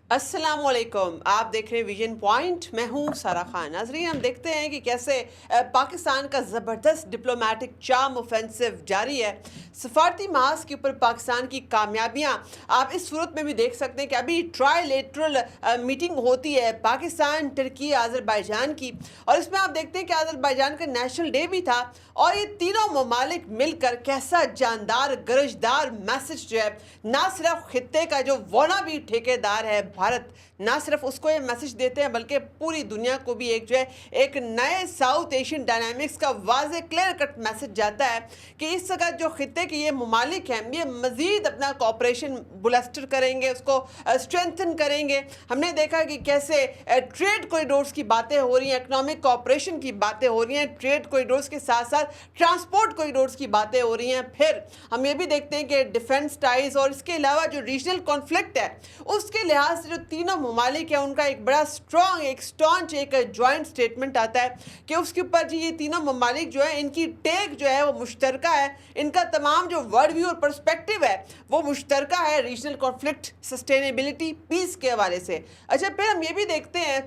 अस्सलाम वालेकुम। आप देख रहे हैं विजन पॉइंट। मैं हूं सारा खान। नाजरीन, हम देखते हैं कि कैसे पाकिस्तान का ज़बरदस्त डिप्लोमेटिक चार्म ऑफेंसिव जारी है। सफारती महाज के ऊपर पाकिस्तान की कामयाबियां आप इस सूरत में भी देख सकते हैं कि अभी ट्राइलेटरल मीटिंग होती है पाकिस्तान, तुर्की, आज़रबाईजान की, और इसमें आप देखते हैं कि आज़रबाईजान का नेशनल डे भी था और ये तीनों ममालिक मिलकर कैसा जानदार गरजदार मैसेज जो है, ना सिर्फ खित्ते का जो वाना भी ठेकेदार है भारत, ना सिर्फ उसको ये मैसेज देते हैं बल्कि पूरी दुनिया को भी एक जो है एक नए साउथ एशियन डायनामिक्स का वाज़े क्लियर कट मैसेज जाता है कि इस वक्त जो खित्ते के ये ममालिक हैं ये मज़ीद अपना कॉपरेशन बुलस्टर करेंगे, उसको स्ट्रेंथन करेंगे। हमने देखा कि कैसे ट्रेड कॉरिडोर्स की बातें हो रही हैं, इकोनॉमिक कॉपरेशन की बातें हो रही हैं, ट्रेड कॉरिडोर्स के साथ साथ ट्रांसपोर्ट कॉरिडोर्स की बातें हो रही हैं। फिर हम ये भी देखते हैं कि डिफेंस टाइज और इसके अलावा जो रीजनल कॉन्फ्लिक्ट है उसके लिहाज से जो तीनों ममालिक है उनका एक बड़ा स्ट्रॉन्ग, एक स्टॉन्च, एक जॉइंट स्टेटमेंट आता है कि उसके ऊपर जी ये तीनों ममालिक जो है इनकी टेक जो है वो मुश्तरका है, इनका तमाम जो वर्ल्ड व्यू और पर्सपेक्टिव है वो मुश्तरका है रीजनल कॉन्फ्लिक्ट, सस्टेनेबिलिटी, पीस के हवाले से। अच्छा, फिर हम ये भी देखते हैं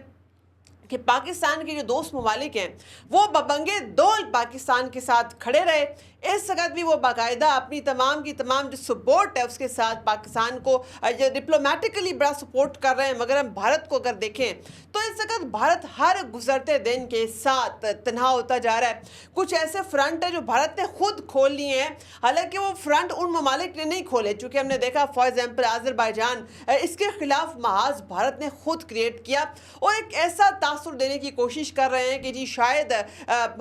कि पाकिस्तान के जो दोस्त ममालिक हैं वो बबंगे दोल पाकिस्तान के साथ खड़े रहे। इस वक्त भी वो बाकायदा अपनी तमाम की तमाम जो सपोर्ट है उसके साथ पाकिस्तान को जो डिप्लोमेटिकली बड़ा सपोर्ट कर रहे हैं। मगर हम भारत को अगर देखें तो इस वक्त भारत हर गुजरते दिन के साथ तनहा होता जा रहा है। कुछ ऐसे फ्रंट है जो भारत ने खुद खोल लिए हैं, हालांकि वो फ्रंट उन ममालिक ने नहीं खोले, चूँकि हमने देखा फॉर एग्जाम्पल आज़रबाईजान, इसके खिलाफ महाज भारत ने खुद क्रिएट किया और एक ऐसा तासुर देने की कोशिश कर रहे हैं कि जी शायद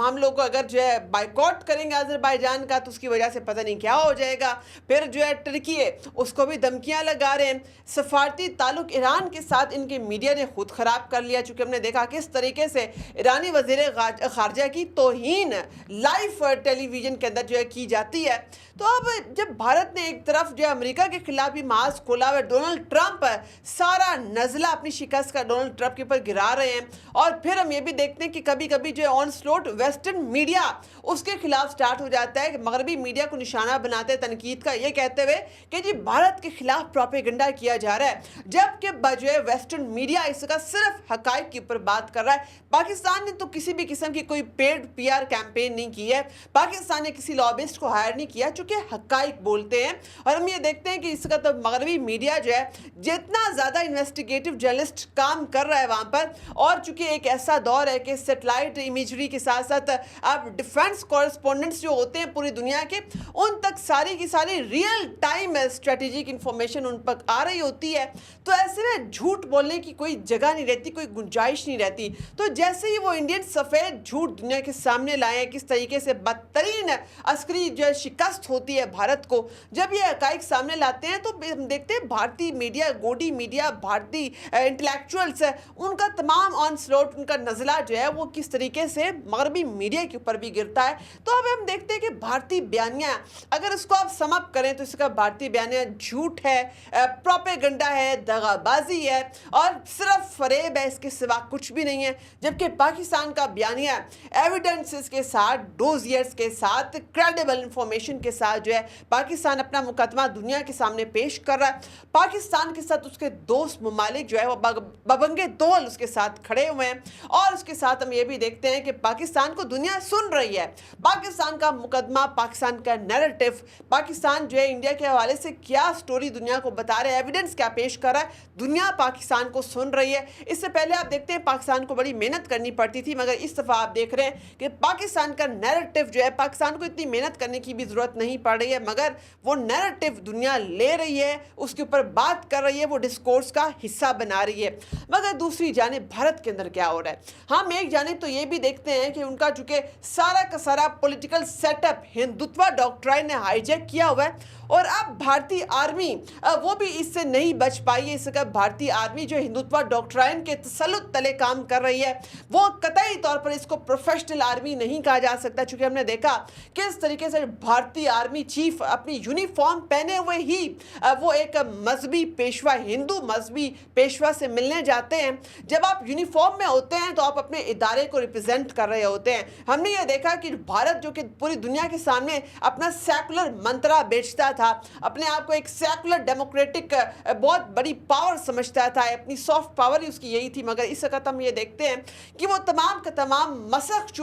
हम लोग अगर जो है बाइकआउट करेंगे आज़रबाईजान का तो उसकी वजह से पता नहीं क्या हो जाएगा। फिर जो है तुर्की है उसको भी धमकियां लगा रहे हैं। सफारती ताल्लुक ईरान के साथ इनके मीडिया ने खुद खराब कर लिया, चूंकि हमने देखा किस तरीके से ईरानी वजीर खारजा की तौहीन लाइव टेलीविजन के अंदर जो है की जाती है। तो अब जब भारत ने एक तरफ जो है अमेरिका के खिलाफ भी मास्क खोला हुआ, डोनाल्ड ट्रंप सारा नजला अपनी शिकस्त का डोनाल्ड ट्रंप के ऊपर गिरा रहे हैं, और फिर हम ये भी देखते हैं कि कभी कभी जो है ऑन स्लॉट वेस्टर्न मीडिया उसके खिलाफ स्टार्ट हो जाता है कि मगरबी मीडिया को निशाना बनाते हैं तनकीद का, ये कहते हुए कि जी भारत के खिलाफ प्रोपेगेंडा किया जा रहा है, जबकि जो है वेस्टर्न मीडिया इसका सिर्फ हकाइक के ऊपर बात कर रहा है। पाकिस्तान ने तो किसी भी किस्म की कोई पेड पीआर कैंपेन नहीं की है, पाकिस्तान ने किसी लॉबिस्ट को हायर नहीं किया, चूंकि हकाइक बोलते हैं। और हम ये देखते हैं कि इसका तो मगरबी मीडिया जो है जितना ज़्यादा इन्वेस्टिगेटिव जर्नलिस्ट काम कर रहा है वहाँ पर, और चूंकि एक ऐसा दौर है कि सेटेलाइट इमेजरी के साथ साथ अब डिफेंस कॉरेस्पोंडेंट्स जो होते हैं पूरी दुनिया के, उन तक सारी की सारी रियल टाइम स्ट्रेटेजिक इंफॉर्मेशन उन पर आ रही होती है। तो ऐसे में झूठ बोलने की कोई जगह नहीं रहती, कोई गुंजाइश नहीं रहती। तो जैसे ही वो इंडियन सफ़ेद झूठ दुनिया के सामने लाए हैं किस तरीके से बदतरीन अस्करी जो शिकस्त होती है भारत को, जब ये हकाइक सामने लाते हैं तो हम देखते हैं भारतीय मीडिया, गोडी मीडिया, भारतीय इंटेलेक्चुअल्स उनका तमाम ऑन स्लॉट, उनका नज़ला जो है वो किस तरीके से मगरबी मीडिया के ऊपर भी गिरता है। तो अब हम देखते हैं कि भारतीय बयानिया अगर इसको आप समअप करें तो इसका भारतीय बयानिया झूठ है, प्रोपेगेंडा है, दगाबाजी है और सिर्फ फरेब है, इसके सिवा कुछ भी नहीं है। जबकि पाकिस्तान का बयानिया एविडेंसेस के साथ, डोजियर्स के साथ, क्रेडिबल इंफॉर्मेशन के साथ जो है पाकिस्तान अपना मुकदमा दुनिया के सामने पेश कर रहा है। पाकिस्तान के साथ उसके दोस्त ममालिक जो है वो बबंगे दोल उसके साथ खड़े हुए हैं, और उसके साथ हम ये भी देखते हैं कि पाकिस्तान को दुनिया सुन रही है। पाकिस्तान का मुकदमा, पाकिस्तान का नैरेटिव, पाकिस्तान जो है इंडिया के हवाले से क्या स्टोरी दुनिया को बता रहे हैं, एविडेंस क्या पेश कर रहा है, दुनिया पाकिस्तान को सुन रही है। इससे पहले आप देखते हैं पाकिस्तान को बड़ी मेहनत करनी पड़ती थी, मगर इस दफ़ा आप देख रहे हैं कि पाकिस्तान का नैरेटिव जो है, पाकिस्तान को इतनी मेहनत करने की भी ज़रूरत नहीं पड़ रही है, मगर वो नैरेटिव दुनिया ले रही है, उसके ऊपर बात कर रही है, वो डिस्कोर्स का हिस्सा बना रही है। मगर दूसरी जानिब भारत के अंदर क्या हो रहा है, हम एक जानिब तो ये भी देखते हैं कि उनका चूंकि सारा का सारा पॉलिटिकल सेटअप हिंदुत्व डॉक्ट्राइन ने हाईजैक किया हुआ है, और अब भारतीय आर्मी वो भी इससे नहीं बच पाई है। इसका भारतीय आर्मी जो हिंदुत्व डॉक्ट्राइन के तसल्लुत तले काम कर रही है, वो कतई तौर पर इसको प्रोफेशनल आर्मी नहीं कहा जा सकता, चूंकि हमने देखा किस तरीके से भारतीय आर्मी चीफ अपनी यूनिफॉर्म पहने हुए ही वो एक मजहबी पेशवा, हिंदू मजहबी पेशवा से मिलने जाते हैं। जब आप यूनिफॉर्म में होते हैं तो आप अपने इदारे को रिप्रेजेंट कर रहे होते हैं। हमने ये देखा कि भारत जो कि पूरी दुनिया کے سامنے اپنا سیکولر منترا بیچتا تھا, اپنے آپ کو ایک سیکولر ڈیموکریٹک بہت بڑی پاور سمجھتا تھا, اپنی سافٹ پاور ہی اس کی یہی تھی. مگر اس وقت ہم یہ دیکھتے ہیں کہ وہ تمام کا تمام مسخ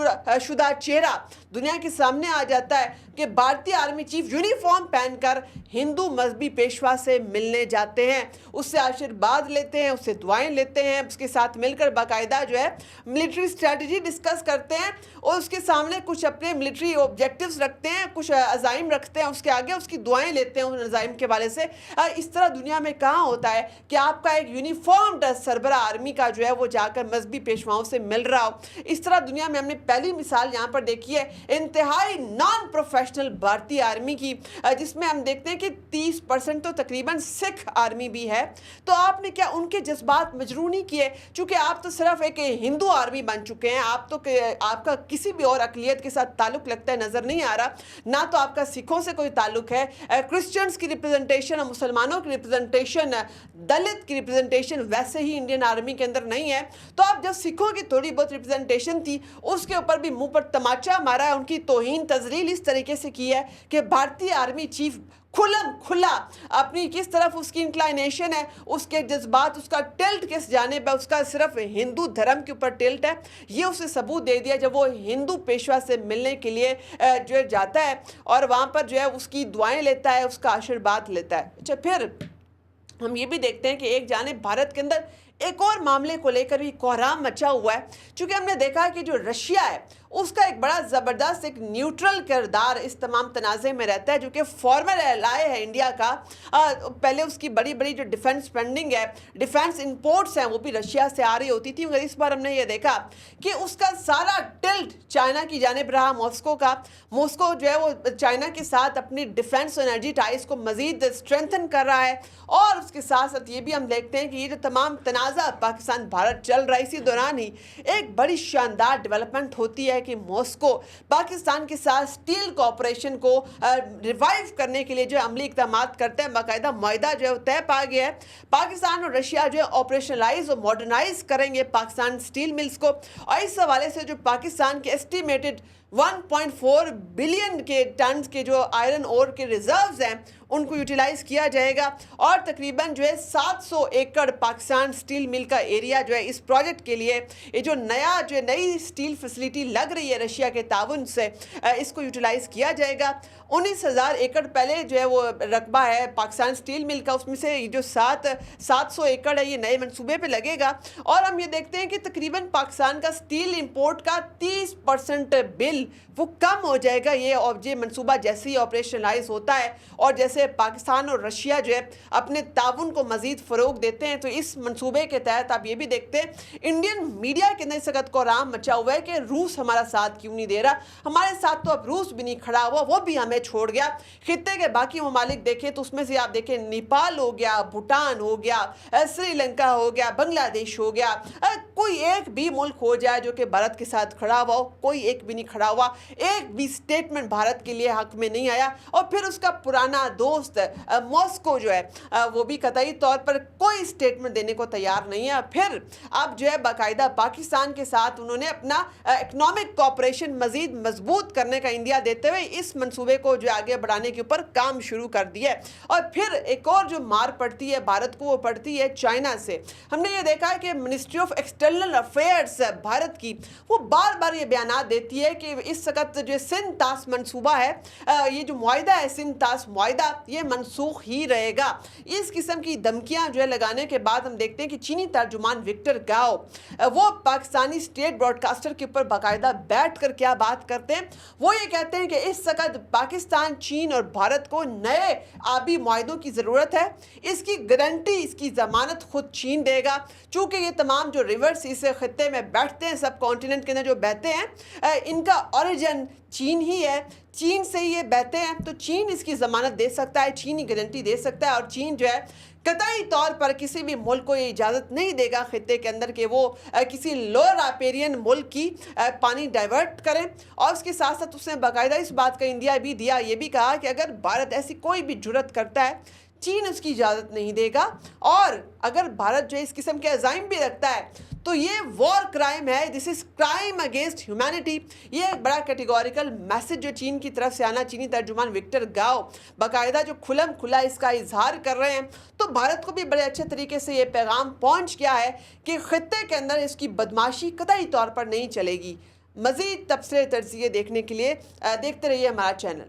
شدہ چہرہ دنیا کے سامنے آ جاتا ہے کہ بھارتی آرمی چیف یونیفارم پہن کر ہندو مذہبی پیشوا سے ملنے جاتے ہیں, اس سے آشیرواد لیتے ہیں, اس سے دعائیں لیتے ہیں, اس کے ساتھ مل کر باقاعدہ جو ہے ملٹری اسٹریٹجی ڈسکس کرتے ہیں اور اس کے سامنے کچھ اپنے ملٹری آبجیکٹیوز رکھتے ہیں, کچھ عزائم رکھتے ہیں, اس کے آگے اس کی دعائیں لیتے ہیں ان عزائم کے والے سے. اس طرح دنیا میں کہاں ہوتا ہے کہ آپ کا ایک یونیفارمڈ سربراہ آرمی کا جو ہے وہ جا کر مذہبی پیشواؤں سے مل رہا ہو. اس طرح دنیا میں ہم نے پہلی مثال یہاں پر دیکھی ہے انتہائی نان پروفیشنل بھارتی آرمی کی, جس میں ہم دیکھتے ہیں کہ 30% تو تقریباً سکھ آرمی بھی ہے. تو آپ نے کیا ان کے جذبات مجروح نہیں کیے؟ چونکہ آپ تو صرف ایک ہندو آرمی بن چکے ہیں, آپ کا کسی بھی اور اقلیت کے ساتھ تعلق لگتا ہے نظر نہیں آ رہا, نہ تو آپ کا سکھوں سے کوئی تعلق ہے, کرسچنز کی ریپرزنٹیشن, مسلمانوں کی ریپرزنٹیشن, دلت کی ریپرزنٹیشن ویسے ہی انڈین آرمی کے اندر نہیں ہے. تو آپ جب سکھوں کی تھوڑی بہت ریپرزنٹیشن تھی اس کے اوپر بھی منہ پر تماچا مارا ہے, ان کی توہین تذلیل اس طریقے سے کی ہے کہ بھارتی آرمی چیف کھلا اپنی کس طرف اس کی انکلائنیشن ہے, اس کے جذبات, اس کا ٹلٹ کس جانب ہے, اس کا صرف ہندو دھرم کے اوپر ٹلٹ ہے. یہ اسے ثبوت دے دیا جب وہ ہندو پیشوا سے ملنے کے لیے جو جاتا ہے اور وہاں پر جو ہے اس کی دعائیں لیتا ہے, اس کا آشیرواد لیتا ہے. اچھا, پھر ہم یہ بھی دیکھتے ہیں کہ ایک جانب بھارت کے اندر ایک اور معاملے کو لے کر بھی کوہرام مچا ہوا ہے, چونکہ ہم نے دیکھا کہ جو رشیا ہے اس کا ایک بڑا زبردست ایک نیوٹرل کردار اس تمام تنازع میں رہتا ہے, جو کہ فارمر ایلائی ہے انڈیا کا. پہلے اس کی بڑی بڑی جو ڈیفنس اسپینڈنگ ہے, ڈیفنس امپورٹس ہیں, وہ بھی رشیا سے آ رہی ہوتی تھی. مگر اس بار ہم نے یہ دیکھا کہ اس کا سارا ٹلٹ چائنا کی جانب رہا, ماسکو کا. ماسکو جو ہے وہ چائنا کے ساتھ اپنی ڈیفنس اور انرجی ٹائز کو مزید اسٹرینتھن کر رہا ہے. اور اس کے ساتھ ساتھ یہ بھی ہم دیکھتے ہیں کہ یہ جو تمام تنازع پاکستان بھارت چل رہا ہے, اسی دوران ہی ایک بڑی شاندار ڈیولپمنٹ ہوتی ہے کہ ماسکو پاکستان کے ساتھ سٹیل کوآپریشن کو ریوائیو کرنے کے لیے جو عملی اقدامات کرتے ہیں. باقاعدہ معاہدہ جو ہے طے پا گیا ہے, پاکستان اور رشیا جو ہے آپریشنلائز اور ماڈرنائز کریں گے پاکستان سٹیل ملز کو. اور اس حوالے سے جو پاکستان کے ایسٹیمیٹڈ 1.4 بلین کے ٹنز کے جو آئرن اور کے ریزروز ہیں ان کو یوٹیلائز کیا جائے گا, اور تقریباً جو ہے 700 ایکڑ پاکستان سٹیل مل کا ایریا جو ہے اس پروجیکٹ کے لیے, یہ جو نئی سٹیل فیسلٹی لگ رہی ہے رشیا کے تعاون سے, اس کو یوٹیلائز کیا جائے گا. 19,000 ایکڑ پہلے جو ہے وہ رقبہ ہے پاکستان سٹیل مل کا, اس میں سے جو 700 ایکڑ ہے یہ نئے منصوبے پہ لگے گا. اور ہم یہ دیکھتے ہیں کہ تقریباً پاکستان کا سٹیل امپورٹ کا 30% بل وہ کم ہو جائے گا یہ منصوبہ جیسے ہی آپریشنلائز ہوتا ہے. اور جیسے پاکستان اور رشیا جو ہے اپنے تعاون کو مزید فروغ دیتے ہیں, تو اس منصوبے کے تحت آپ یہ بھی دیکھتے ہیں انڈین میڈیا کے اندر اس وقت کوہرام مچا ہوا ہے کہ روس ہمارا ساتھ کیوں نہیں دے رہا. ہمارے ساتھ تو اب روس بھی نہیں کھڑا ہوا, وہ بھی ہمیں چھوڑ گیا. خطے کے باقی ممالک دیکھیں تو اس میں سے آپ دیکھیں نیپال ہو گیا, بھوٹان ہو گیا, سری لنکا ہو گیا, بنگلہ دیش ہو گیا, کوئی ایک بھی ملک ہو جائے جو کہ بھارت کے ساتھ کھڑا ہوا ہو, کوئی ایک بھی نہیں کھڑا ہوا. ایک بھی سٹیٹمنٹ بھارت کے لیے حق میں نہیں آیا. اور پھر اس کا پرانا دوست ماسکو جو ہے وہ بھی قطعی طور پر کوئی سٹیٹمنٹ دینے کو تیار نہیں ہے. پھر اب جو ہے باقاعدہ پاکستان کے ساتھ انہوں نے اپنا اکنامک کوآپریشن مزید مضبوط کرنے کا اندیا دیتے ہوئے اس منصوبے کو جو آگے بڑھانے کے اوپر کام شروع کر دیا ہے. اور پھر ایک اور جو مار پڑتی ہے بھارت کو, وہ پڑتی ہے چائنا سے. ہم نے یہ دیکھا ہے کہ ministry of external affairs Bharat کی وہ بار بار یہ بیانات دیتی ہے کہ اس وقت جو سندھ طاس منصوبہ ہے, یہ جو معاہدہ ہے سندھ طاس معاہدہ, یہ منسوخ ہی رہے گا. اس قسم کی دھمکیاں جو ہے لگانے کے بعد ہم دیکھتے ہیں کہ چینی ترجمان وکٹر گاؤ وہ پاکستانی اسٹیٹ براڈ کاسٹر کے اوپر باقاعدہ بیٹھ کر کیا بات کرتے ہیں. وہ یہ کہتے ہیں کہ اس وقت پاکستان, چین اور بھارت کو نئے آبی معاہدوں کی ضرورت ہے. اس کی گارنٹی, اس کی ضمانت خود چین دے گا, چونکہ یہ تمام جو ریورس اس خطے میں بیٹھتے ہیں, سب کانٹیننٹ کے اندر جو بہتے ہیں, ان کا اوریجن چین ہی ہے, چین سے یہ بہتے ہیں. تو چین اس کی ضمانت دے سکتا ہے, چین ہی گارنٹی دے سکتا ہے. اور چین جو ہے قطعی طور پر کسی بھی ملک کو یہ اجازت نہیں دے گا خطے کے اندر کہ وہ کسی لوئر آپیرین ملک کی پانی ڈائیورٹ کریں. اور اس کے ساتھ ساتھ اس نے باقاعدہ اس بات کا اندیا بھی دیا, یہ بھی کہا کہ اگر بھارت ایسی کوئی بھی جرت کرتا ہے چین اس کی اجازت نہیں دے گا، اور اگر بھارت جو ہے اس قسم کے عزائم بھی رکھتا ہے تو یہ وار کرائم ہے، دس از کرائم اگینسٹ ہیومینٹی۔ یہ ایک بڑا کیٹیگوریکل میسج جو چین کی طرف سے آنا، چینی ترجمان وکٹر گاؤ باقاعدہ جو کھلم کھلا اس کا اظہار کر رہے ہیں، تو بھارت کو بھی بڑے اچھے طریقے سے یہ پیغام پہنچ گیا ہے کہ خطے کے اندر اس کی بدماشی قطعی طور پر نہیں چلے گی۔ مزید تبصرے تجزیے دیکھنے کے لیے دیکھتے رہیے ہمارا چینل۔